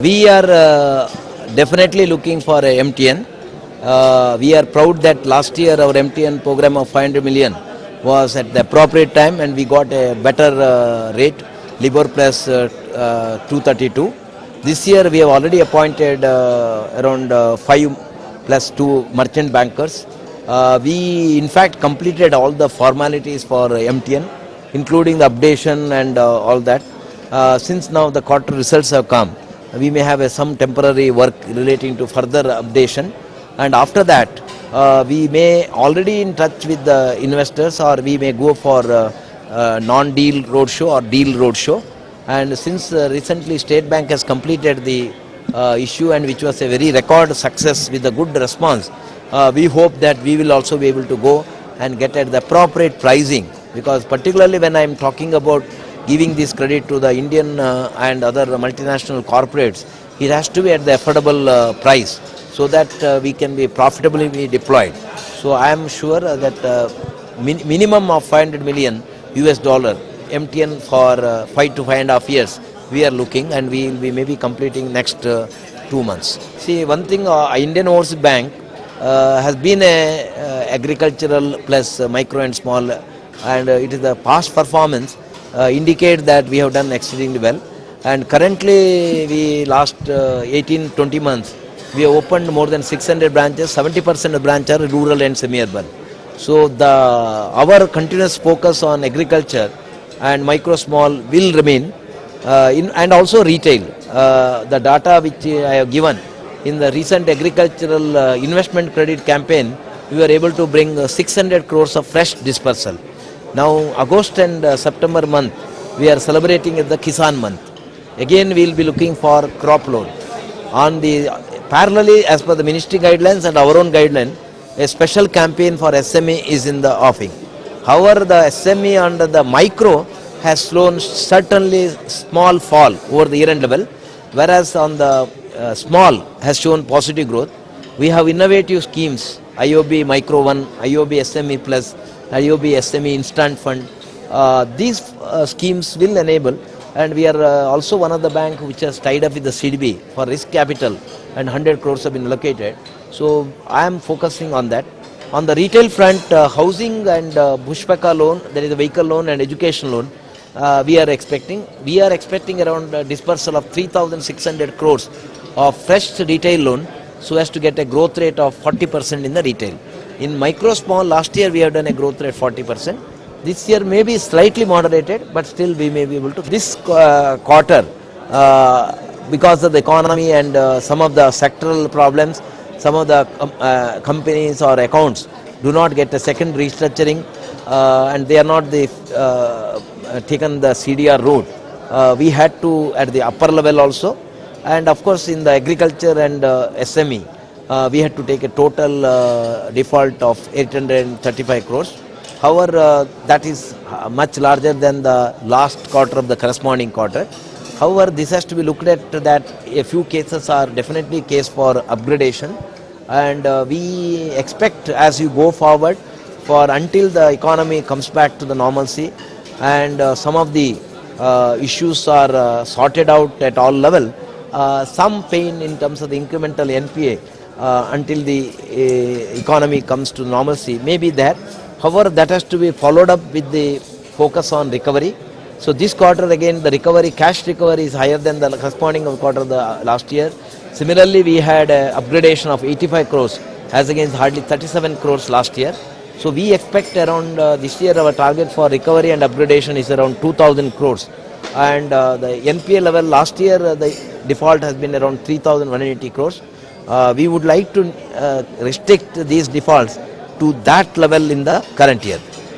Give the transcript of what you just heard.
We are definitely looking for a MTN. We are proud that last year our MTN program of 500 million was at the appropriate time and we got a better rate, Libor plus 232. This year we have already appointed around 5 plus 2 merchant bankers. We in fact completed all the formalities for MTN, including the updation and all that. Since now the quarter results have come, we may have some temporary work relating to further updation, and after that we may already in touch with the investors, or we may go for non-deal roadshow or deal roadshow. And since recently State Bank has completed the issue, and which was a very record success with a good response, we hope that we will also be able to go and get at the appropriate pricing, because particularly when I am talking about giving this credit to the Indian and other multinational corporates, it has to be at the affordable price, so that we can be profitably be deployed. So I am sure that minimum of 500 million US dollar MTN for 5 to 5.5 years we are looking, and we will be maybe completing next 2 months. See, one thing, Indian Overseas Bank has been a agricultural plus micro and small, and it is the past performance indicate that we have done exceedingly well. And currently we last 18-20 months we have opened more than 600 branches. 70% of branches are rural and semi-urban. So our continuous focus on agriculture and micro small will remain, and also retail. The data which I have given in the recent agricultural investment credit campaign, we were able to bring 600 crores of fresh dispersal. Now August and September month we are celebrating the Kisan month. Again we will be looking for crop loan. On the parallelly, as per the ministry guidelines and our own guideline, a special campaign for SME is in the offing. However, the SME and the micro has shown certainly small fall over the year-end level, whereas on the small has shown positive growth. We have innovative schemes, IOB Micro 1, IOB SME Plus, IOB SME Instant Fund. These schemes will enable, and we are also one of the bank which has tied up with the CDB for risk capital, and 100 crores have been allocated. So I am focusing on that. On the retail front, housing and Pushpaka loan, there is a vehicle loan and education loan, we are expecting. We are expecting around dispersal of 3,600 crores of fresh retail loan, so as to get a growth rate of 40% in the retail. In micro small, last year we have done a growth rate 40%. This year may be slightly moderated, but still we may be able to. This quarter, because of the economy and some of the sectoral problems, some of the companies or accounts do not get a second restructuring, and they are not taken the CDR route. We had to at the upper level also, and of course in the agriculture and SME, we had to take a total default of 835 crores. However, that is much larger than the last quarter of the corresponding quarter. However, this has to be looked at that a few cases are definitely case for upgradation, and we expect as you go forward, for until the economy comes back to the normalcy and some of the issues are sorted out at all level, some pain in terms of the incremental NPA until the economy comes to normalcy may be there. However, that has to be followed up with the focus on recovery. So this quarter again the recovery, cash recovery is higher than the corresponding quarter of the last year. Similarly, we had an upgradation of 85 crores as against hardly 37 crores last year. So we expect around this year our target for recovery and upgradation is around 2,000 crores. And the NPA level last year the default has been around 3,180 crores. We would like to restrict these defaults to that level in the current year.